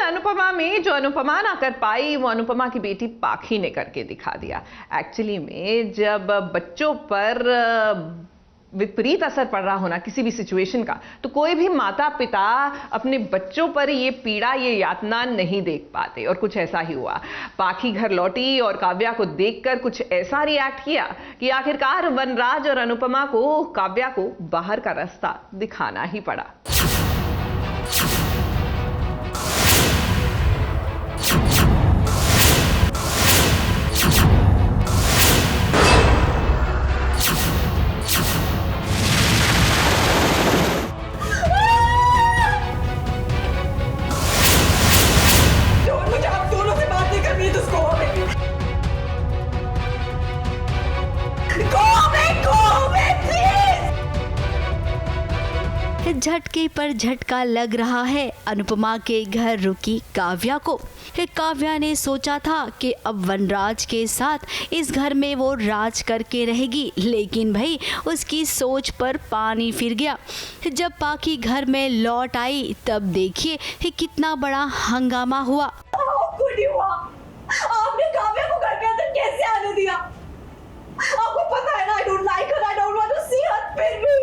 अनुपमा में जो अनुपमा ना कर पाई वो अनुपमा की बेटी पाखी ने करके दिखा दिया। एक्चुअली में जब बच्चों पर विपरीत असर पड़ रहा होना किसी भी सिचुएशन का, तो कोई भी माता पिता अपने बच्चों पर ये पीड़ा, ये यातना नहीं देख पाते। और कुछ ऐसा ही हुआ। पाखी घर लौटी और काव्या को देखकर कुछ ऐसा रिएक्ट किया कि आखिरकार वनराज और अनुपमा को काव्या को बाहर का रास्ता दिखाना ही पड़ा। झटके पर झटका लग रहा है अनुपमा के घर रुकी काव्या को। काव्या ने सोचा था कि अब वनराज के साथ इस घर में वो राज करके रहेगी, लेकिन भाई उसकी सोच पर पानी फिर गया। जब पाखी घर में लौट आई तब देखिए कितना बड़ा हंगामा हुआ। आपने काव्या को घर के अंदर कैसे आने दिया? आपको पता है ना, I don't like her, I don't want to see her, फिर भी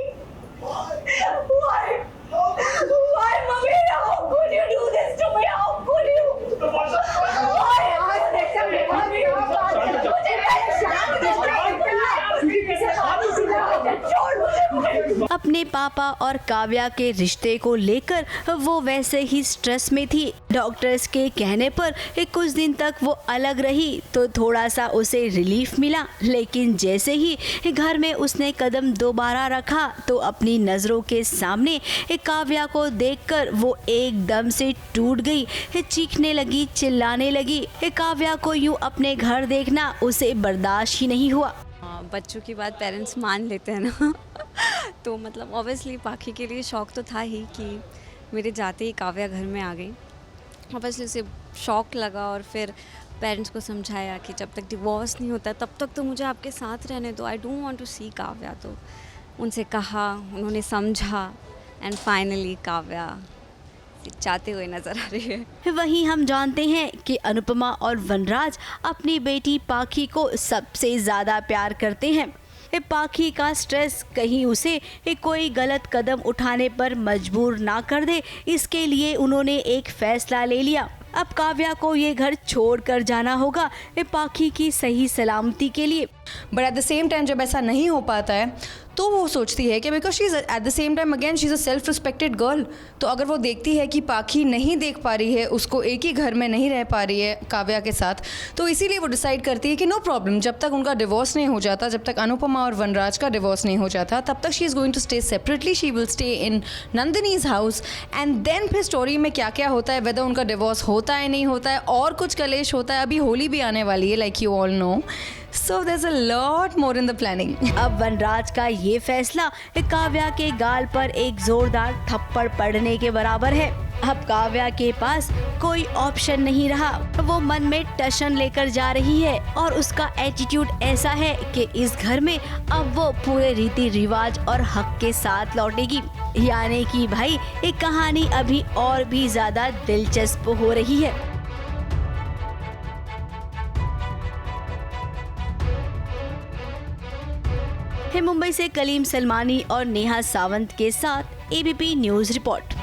Why? Why, mommy? How could you do this to me? How could you? अपने पापा और काव्या के रिश्ते को लेकर वो वैसे ही स्ट्रेस में थी। डॉक्टर्स के कहने पर कुछ दिन तक वो अलग रही तो थोड़ा सा उसे रिलीफ मिला, लेकिन जैसे ही घर में उसने कदम दोबारा रखा तो अपनी नज़रों के सामने काव्या को देखकर वो एकदम से टूट गई। चीखने लगी, चिल्लाने लगी। काव्या को यूँ अपने घर देखना उसे बर्दाश्त ही नहीं हुआ। बच्चों की बात पेरेंट्स मान लेते हैं ना तो मतलब ऑब्वियसली पाखी के लिए शौक तो था ही कि मेरे जाते ही काव्या घर में आ गई। ऑब्वियसली उसे शौक लगा और फिर पेरेंट्स को समझाया कि जब तक डिवोर्स नहीं होता तब तक तो मुझे आपके साथ रहने दो, आई डोंट वांट टू सी काव्या। तो उनसे कहा, उन्होंने समझा एंड फाइनली काव्या चाहते हुए नजर आ रही है। वहीं हम जानते हैं कि अनुपमा और वनराज अपनी बेटी पाखी को सबसे ज़्यादा प्यार करते हैं। पाखी का स्ट्रेस कहीं उसे कोई गलत कदम उठाने पर मजबूर ना कर दे, इसके लिए उन्होंने एक फैसला ले लिया। अब काव्या को ये घर छोड़कर जाना होगा पाखी की सही सलामती के लिए। But at the same time जब ऐसा नहीं हो पाता है तो वो सोचती है कि because she is at the same time again she is a self respected girl, तो अगर वो देखती है कि पाखी नहीं देख पा रही है, उसको एक ही घर में नहीं रह पा रही है काव्या के साथ, तो इसीलिए वो डिसाइड करती है कि नो प्रॉब्लम, जब तक उनका डिवोर्स नहीं हो जाता, जब तक अनुपमा और वनराज का डिवोर्स नहीं हो जाता, तब तक she is going to stay separately. She will stay in Nandini's house and then फिर स्टोरी में क्या क्या होता है, वेदर उनका डिवोर्स होता है नहीं होता है और कुछ कलेश होता है। अभी होली भी आने वाली है, like you all know, so there's a lot more in the planning. अब वनराज का ये फैसला काव्या के गाल पर एक जोरदार थप्पड़ पड़ने के बराबर है। अब काव्या के पास कोई ऑप्शन नहीं रहा, वो मन में टशन लेकर जा रही है और उसका एटीट्यूड ऐसा है कि इस घर में अब वो पूरे रीति रिवाज और हक के साथ लौटेगी। यानी कि भाई एक कहानी अभी और भी ज्यादा दिलचस्प हो रही है। मुंबई से कलीम सलमानी और नेहा सावंत के साथ ABP news report.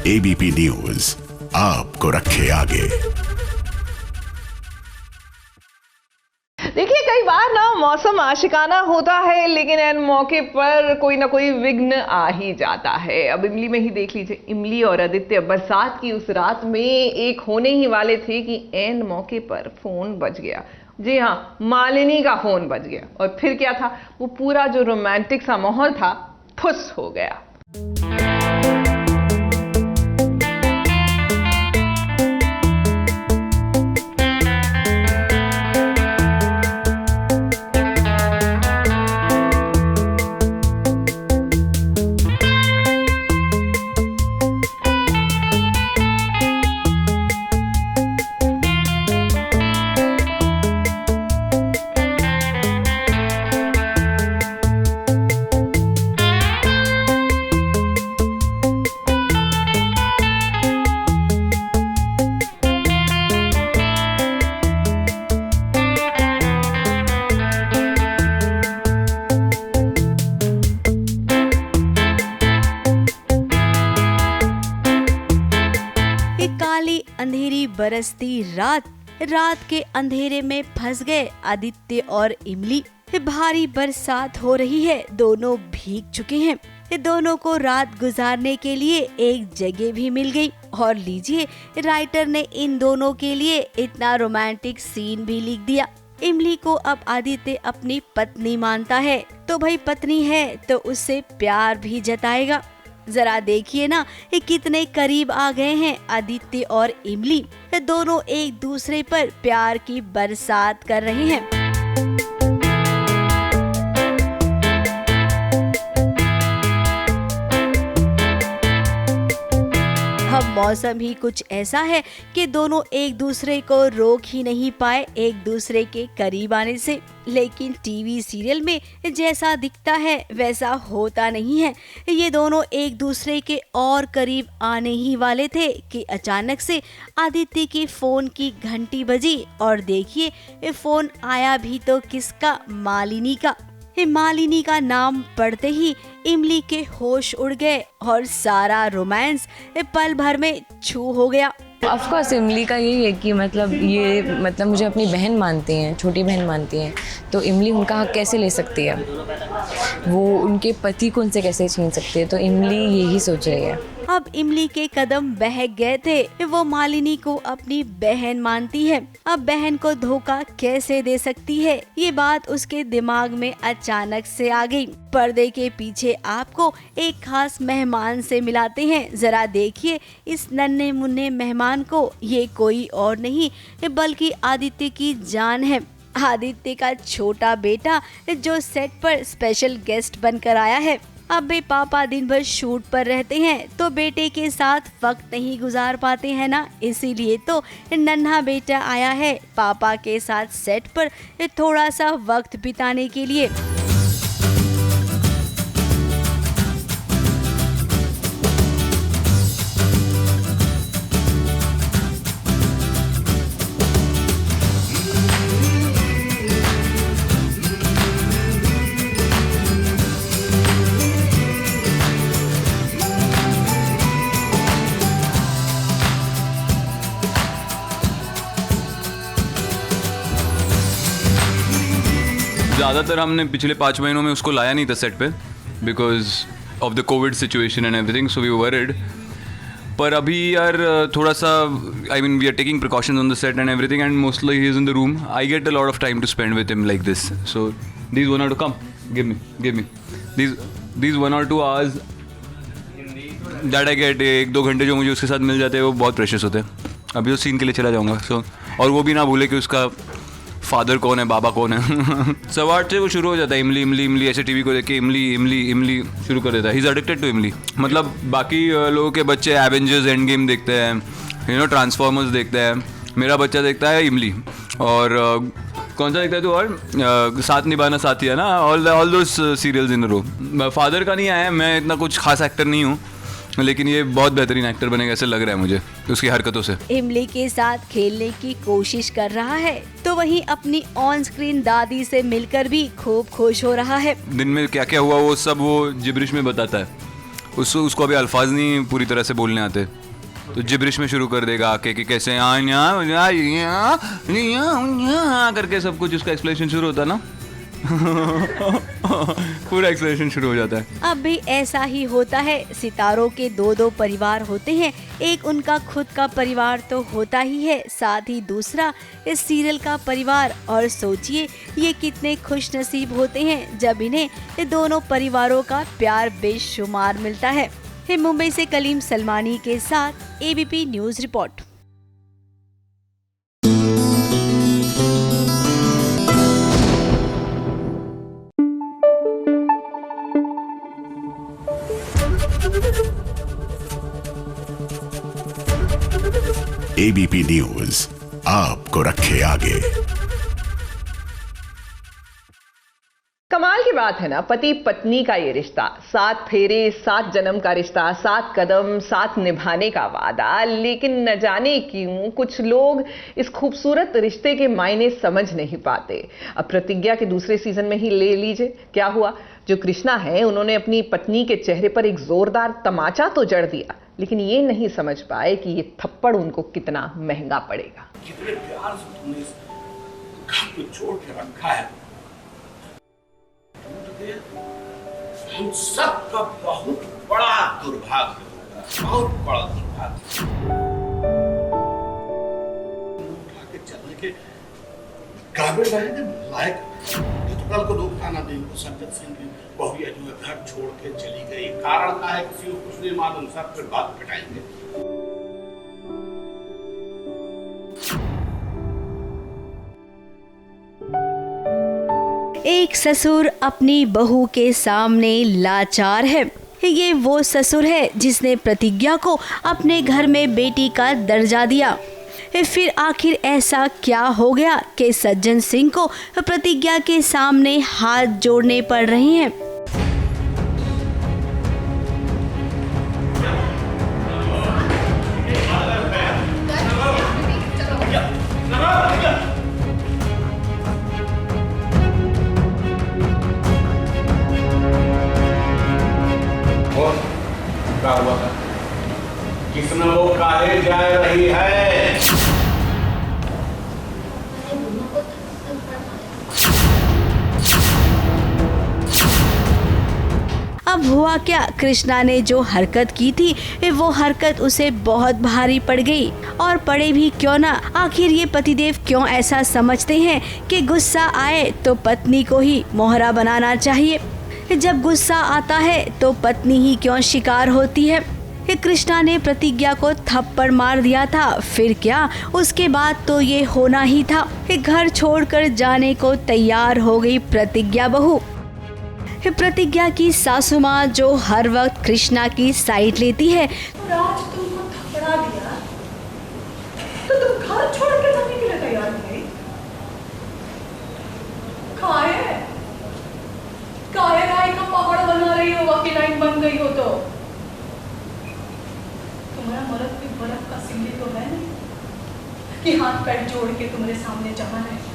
ABP news आपको रखे आगे। देखिए, कई बार ना मौसम आशिकाना होता है, लेकिन ऐन मौके पर कोई ना कोई विघ्न आ ही जाता है। अब इमली में ही देख लीजिए, इमली और आदित्य बरसात की उस रात में एक होने ही वाले थे कि ऐन मौके पर फोन बज गया। जी हाँ, मालिनी का फोन बज गया। और फिर क्या था, वो पूरा जो रोमांटिक सा माहौल था फुस हो गया। बरसती रात के अंधेरे में फंस गए आदित्य और इमली। भारी बरसात हो रही है, दोनों भीग चुके हैं। दोनों को रात गुजारने के लिए एक जगह भी मिल गई और लीजिए, राइटर ने इन दोनों के लिए इतना रोमांटिक सीन भी लिख दिया। इमली को अब आदित्य अपनी पत्नी मानता है, तो भाई पत्नी है तो उससे प्यार भी जताएगा। जरा देखिए ना, कितने करीब आ गए हैं आदित्य और इमली। दोनों एक दूसरे पर प्यार की बरसात कर रहे हैं। अब मौसम ही कुछ ऐसा है कि दोनों एक दूसरे को रोक ही नहीं पाए एक दूसरे के करीब आने से। लेकिन टीवी सीरियल में जैसा दिखता है वैसा होता नहीं है। ये दोनों एक दूसरे के और करीब आने ही वाले थे कि अचानक से आदित्य के फोन की घंटी बजी और देखिए, फोन आया भी तो किसका, मालिनी का। मालिनी का नाम पढ़ते ही इमली के होश उड़ गए और सारा रोमांस पल भर में छू हो गया। ऑफ कोर्स इमली का यही है कि मतलब मुझे अपनी बहन मानती हैं, छोटी बहन मानती हैं, तो इमली उनका हक कैसे ले सकती है, वो उनके पति को उनसे कैसे छीन सकती है, तो इमली यही सोच रही है। अब इमली के कदम बहक गए थे, वो मालिनी को अपनी बहन मानती है, अब बहन को धोखा कैसे दे सकती है, ये बात उसके दिमाग में अचानक से आ गई। पर्दे के पीछे आपको एक खास मेहमान से मिलाते हैं। जरा देखिए इस नन्हे मुन्ने मेहमान को, ये कोई और नहीं बल्कि आदित्य की जान है। आदित्य का छोटा बेटा जो सेट पर स्पेशल गेस्ट बनकर आया है। अब भी पापा दिन भर शूट पर रहते हैं तो बेटे के साथ वक्त नहीं गुजार पाते हैं ना, इसीलिए तो नन्हा बेटा आया है पापा के साथ सेट पर थोड़ा सा वक्त बिताने के लिए। ज़्यादातर हमने पिछले 5 महीनों में उसको लाया नहीं था सेट पे because of the COVID situation and everything, so we were worried. पर अभी यार थोड़ा सा I mean we are taking precautions on the set and everything and mostly he is in the room. I get a lot of time to spend with him like this, so these 1 or 2 come give me these 1 or 2 hours that I get, 1-2 घंटे जो मुझे उसके साथ मिल जाते हैं वो बहुत precious होते हैं। अभी तो सीन के लिए चला जाऊँगा, सो और वो भी ना भूले कि उसका फादर कौन है, बाबा कौन है। 8:15 से वो शुरू हो जाता है इमली इमली इमली, ऐसे टीवी को देख के इमली इमली इमली शुरू कर देता है। ही इज़ एडिक्टेड टू इमली। मतलब बाकी लोगों के बच्चे एवेंजर्स एंड गेम देखते हैं, यू नो ट्रांसफॉर्मर्स देखते हैं, मेरा बच्चा देखता है इमली। और कौन सा देखता है तू? और साथ निभाना साथी है ना, all those serials in row. Father का नहीं आया, मैं इतना कुछ खास एक्टर नहीं हूँ, लेकिन ये बहुत बेहतरीन एक्टर बनेगा ऐसे लग रहा है मुझे उसकी हरकतों से। इमली के साथ खेलने की कोशिश कर रहा है तो वहीं अपनी ऑन स्क्रीन दादी से मिलकर भी खूब खुश हो रहा है। दिन में क्या क्या हुआ वो सब वो जिब्रिश में बताता है। उसको अभी अल्फाज नहीं पूरी तरह से बोलने आते, तो जिब्रिश में शुरू कर देगा आके कि कैसे करके सब कुछ उसका एक्सप्लेनेशन शुरू होता है ना। पूरा एक्सप्लेनेशन शुरू हो जाता है। अब भी ऐसा ही होता है। सितारों के 2-2 परिवार होते हैं, एक उनका खुद का परिवार तो होता ही है, साथ ही दूसरा इस सीरियल का परिवार। और सोचिए ये कितने खुश नसीब होते हैं जब इन्हें दोनों परिवारों का प्यार बेशुमार मिलता है। मुंबई से कलीम सलमानी के साथ ABP news report. ABP news आपको रखे आगे। कमाल की बात बात है ना, पति पत्नी का ये रिश्ता, 7 फेरे, 7 जन्म का रिश्ता, 7 कदम, 7 निभाने का वादा, लेकिन न जाने क्यों कुछ लोग इस खूबसूरत रिश्ते के मायने समझ नहीं पाते। अब प्रतिज्ञा के दूसरे सीजन में ही ले लीजिए क्या हुआ। जो कृष्णा है, उन्होंने अपनी पत्नी के चेहरे पर एक जोरदार तमाचा तो जड़ दिया, लेकिन ये नहीं समझ पाए कि ये थप्पड़ उनको कितना महंगा पड़ेगा। कितने प्यार से तुमने इस घर को छोड़ के रखा है, हम सबका बहुत बड़ा दुर्भाग्य होगा, बहुत बड़ा दुर्भाग्य। उठा के चलने के काबिल रहने लायक तो कल को दुख खाना नहीं हो। संजय सिंह की बहुरिया जो है घर छोड़ के चली गई, कारण क्या है किसी को कुछ नहीं मालूम, सब फिर बात पिटाएंगे। एक ससुर अपनी बहू के सामने लाचार है। ये वो ससुर है जिसने प्रतिज्ञा को अपने घर में बेटी का दर्जा दिया। फिर आखिर ऐसा क्या हो गया कि सज्जन सिंह को प्रतिज्ञा के सामने हाथ जोड़ने पड़ रहे हैं। क्या हुआ था? किसने वो काहे जा रही है? अब हुआ क्या, कृष्णा ने जो हरकत की थी वो हरकत उसे बहुत भारी पड़ गई। और पड़े भी क्यों ना, आखिर ये पतिदेव क्यों ऐसा समझते हैं कि गुस्सा आए तो पत्नी को ही मोहरा बनाना चाहिए। जब गुस्सा आता है तो पत्नी ही क्यों शिकार होती है। कृष्णा ने प्रतिज्ञा को थप्पड़ मार दिया था, फिर क्या, उसके बाद तो ये होना ही था। घर छोड़कर जाने को तैयार हो गई प्रतिज्ञा बहू। प्रतिज्ञा की सासू माँ जो हर वक्त कृष्णा की साइड लेती है। राज तुमको थपड़ा दिया तो तुम घर छोड़ के जाने के लिए तैयार हो गई? काहे राय का पहाड़ बना रही हो, वाकी लाइन बन गई हो तो? तुम्हारा मर्द भी बर्फ का सिल्ली तो है नहीं कि हाथ पैर जोड़ के तुम्हारे सामने जमा रहे।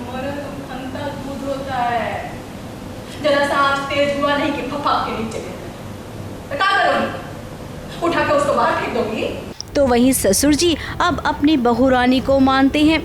मर्द खंता दूध होता है, जरा सा आज तेज हुआ नहीं कि फपा के नीचे गिर। क्या करोगी? उठा के उसको बाहर फेंक दोगी? तो वहीं ससुर जी अब अपनी बहू रानी को मानते हैं।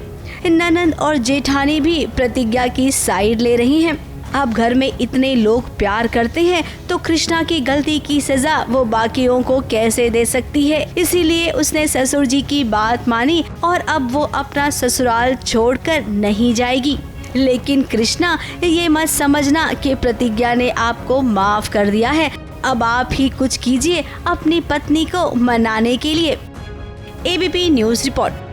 ननंद और जेठानी भी प्रतिज्ञा की साइड ले रही हैं। अब घर में इतने लोग प्यार करते हैं तो कृष्णा की गलती की सजा वो बाकियों को कैसे दे सकती है। इसीलिए उसने ससुर जी की बात मानी और अब वो अपना ससुराल छोड़कर नहीं जाएगी। लेकिन कृष्णा, ये मत समझना कि प्रतिज्ञा ने आपको माफ कर दिया है। अब आप ही कुछ कीजिए अपनी पत्नी को मनाने के लिए। ABP news report.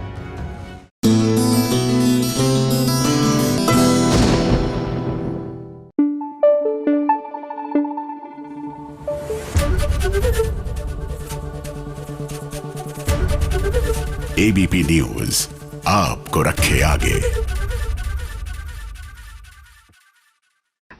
ABP news आपको रखे आगे।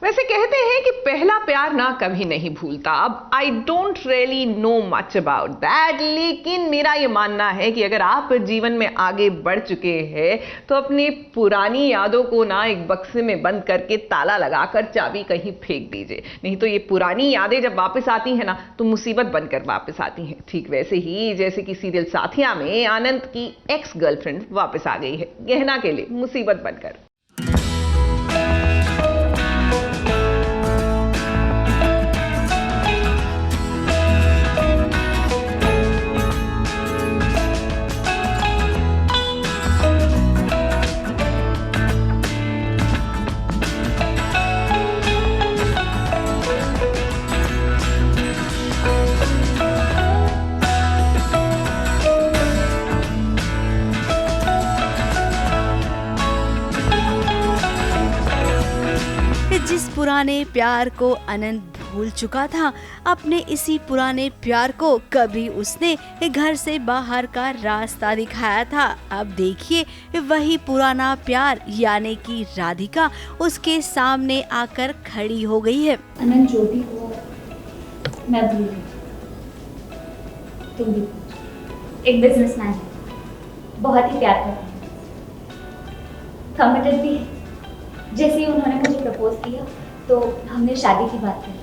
वैसे कहते हैं कि पहला प्यार ना कभी नहीं भूलता। अब I don't really know much about that, लेकिन मेरा ये मानना है कि अगर आप जीवन में आगे बढ़ चुके हैं तो अपनी पुरानी यादों को ना एक बक्से में बंद करके ताला लगाकर चाबी कहीं फेंक दीजिए। नहीं तो ये पुरानी यादें जब वापस आती हैं ना तो मुसीबत बनकर वापस आती हैं। ठीक वैसे ही जैसे कि सीरियल साथिया में आनंद की एक्स गर्लफ्रेंड वापस आ गई है गहना के लिए मुसीबत बनकर। जिस पुराने प्यार को अनंत भूल चुका था अपने इसी पुराने प्यार को। कभी उसने घर से बाहर का रास्ता दिखाया था, अब देखिए वही पुराना प्यार यानी कि राधिका उसके सामने आकर खड़ी हो गई है। अनंत जो भी हो मैं भूल गई, तुम भी। एक बिजनेसमैन है, बहुत ही प्यार करते हैं, कमिटेड भी है। जैसे ही उन्होंने मुझे प्रपोज किया तो हमने शादी की बात करी,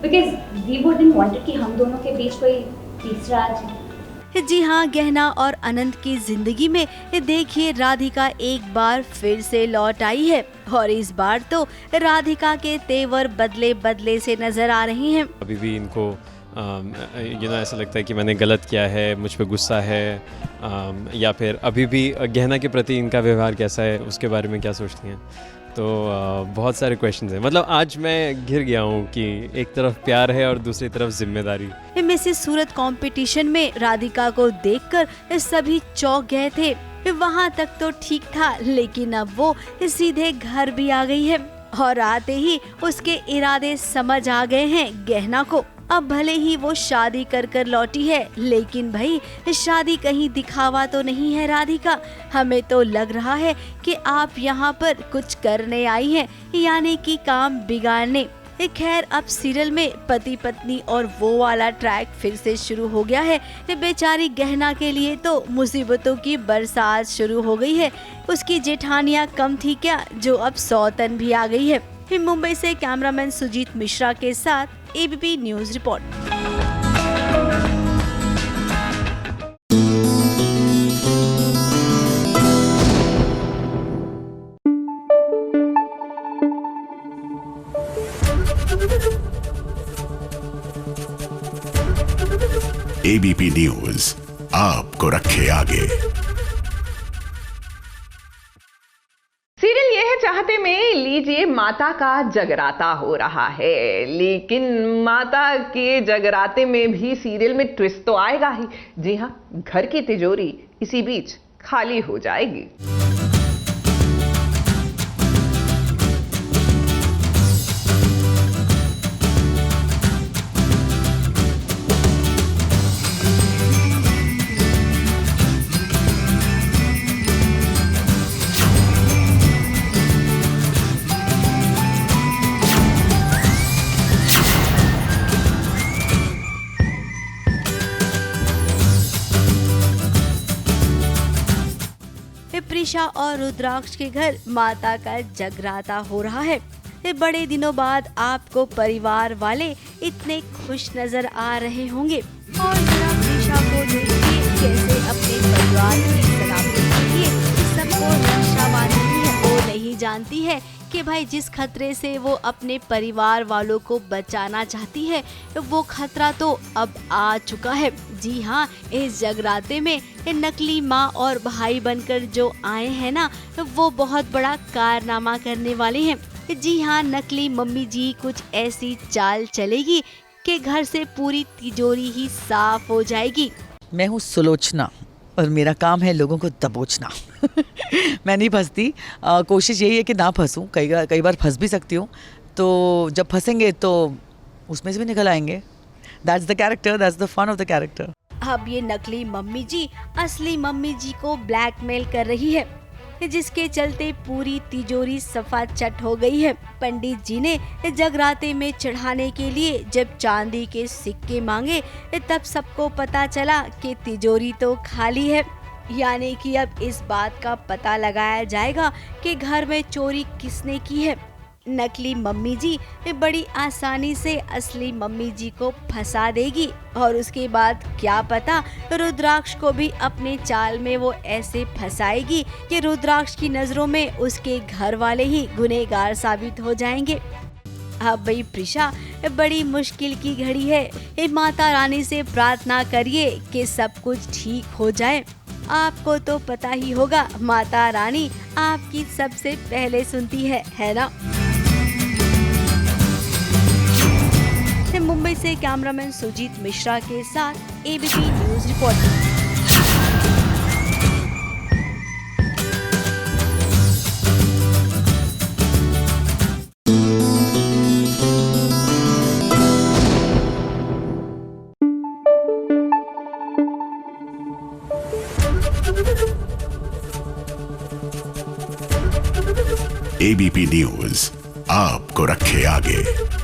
बिकॉज वी वुडंट वांटेड कि हम दोनों के बीच कोई तीसरा आ जाए। जी हाँ, गहना और अनंत की जिंदगी में देखिए राधिका एक बार फिर से लौट आई है और इस बार तो राधिका के तेवर बदले बदले से नजर आ रहे हैं। अभी भी इनको ऐसा लगता है कि मैंने गलत किया है, मुझ पे गुस्सा है, या फिर अभी भी गहना के प्रति इनका व्यवहार कैसा है, उसके बारे में क्या सोचती हैं। तो बहुत सारे क्वेश्चंस हैं। मतलब आज मैं घिर गया हूँ कि एक तरफ प्यार है और दूसरी तरफ जिम्मेदारी। मिसेस सूरत कंपटीशन में राधिका को देखकर सभी चौंक गए थे। वहाँ तक तो ठीक था, लेकिन अब वो सीधे घर भी आ गई है और आते ही उसके इरादे समझ आ गए हैं गहना को। अब भले ही वो शादी कर कर लौटी है, लेकिन भाई शादी कहीं दिखावा तो नहीं है राधिका। हमें तो लग रहा है कि आप यहाँ पर कुछ करने आई हैं, यानी कि काम बिगाड़ने। खैर अब सीरियल में पति पत्नी और वो वाला ट्रैक फिर से शुरू हो गया है। बेचारी गहना के लिए तो मुसीबतों की बरसात शुरू हो गई है। उसकी जेठानियाँ कम थी क्या जो अब सौतन भी आ गई है। मुंबई से कैमरामैन सुजीत मिश्रा के साथ ABP news report. ABP news आपको रखे आगे। सीरियल ये है चाहते में लीजिए माता का जगराता हो रहा है, लेकिन माता के जगराते में भी सीरियल में ट्विस्ट तो आएगा ही। जी हाँ, घर की तिजोरी इसी बीच खाली हो जाएगी। प्रिशा और रुद्राक्ष के घर माता का जगराता हो रहा है। बड़े दिनों बाद आपको परिवार वाले इतने खुश नजर आ रहे होंगे और जरा प्रिशा को देखिए कैसे अपने परिवार की सलामती के लिए सबको रक्षा बांधती है। वो नहीं जानती है कि भाई जिस खतरे से वो अपने परिवार वालों को बचाना चाहती है वो खतरा तो अब आ चुका है। जी हाँ, इस जगराते में नकली माँ और भाई बनकर जो आए हैं ना, वो बहुत बड़ा कारनामा करने वाले हैं। जी हाँ, नकली मम्मी जी कुछ ऐसी चाल चलेगी कि घर से पूरी तिजोरी ही साफ हो जाएगी। मैं हूँ सुलोचना और मेरा काम है लोगों को दबोचना। मैं नहीं फंसती, कोशिश यही है कि ना फंसूं। कई बार फंस भी सकती हूँ, तो जब फंसेंगे तो उसमें से भी निकल आएंगे। That's the character, that's the fun of the character. अब ये नकली मम्मी जी असली मम्मी जी को ब्लैकमेल कर रही है, जिसके चलते पूरी तिजोरी सफा चट हो गई है। पंडित जी ने जगराते में चढ़ाने के लिए जब चांदी के सिक्के मांगे तब सबको पता चला कि तिजोरी तो खाली है। यानी कि अब इस बात का पता लगाया जाएगा कि घर में चोरी किसने की है। नकली मम्मी जी बड़ी आसानी से असली मम्मी जी को फंसा देगी और उसके बाद क्या पता रुद्राक्ष को भी अपने चाल में वो ऐसे फंसाएगी कि रुद्राक्ष की नजरों में उसके घर वाले ही गुनहगार साबित हो जाएंगे। अब भाई प्रिशा, बड़ी मुश्किल की घड़ी है। माता रानी से प्रार्थना करिए कि सब कुछ ठीक हो जाए। आपको तो पता ही होगा माता रानी आपकी सबसे पहले सुनती है ना। मुंबई से कैमरामैन सुजीत मिश्रा के साथ ABP news report. ABP news आपको रखे आगे।